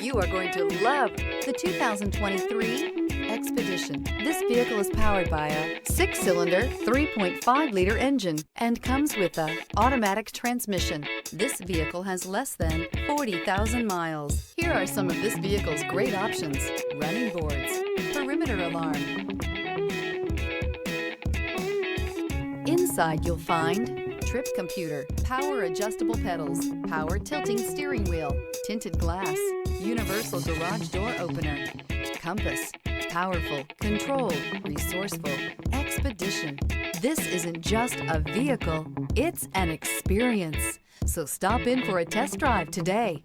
You are going to love the 2023 Expedition. This vehicle is powered by a 6-cylinder, 3.5-liter engine and comes with an automatic transmission. This vehicle has less than 40,000 miles. Here are some of this vehicle's great options: running boards, perimeter alarm. Inside you'll find trip computer, power adjustable pedals, power tilting steering wheel, tinted glass, universal garage door opener, compass, powerful, controlled, resourceful, Expedition. This isn't just a vehicle, it's an experience. So stop in for a test drive today.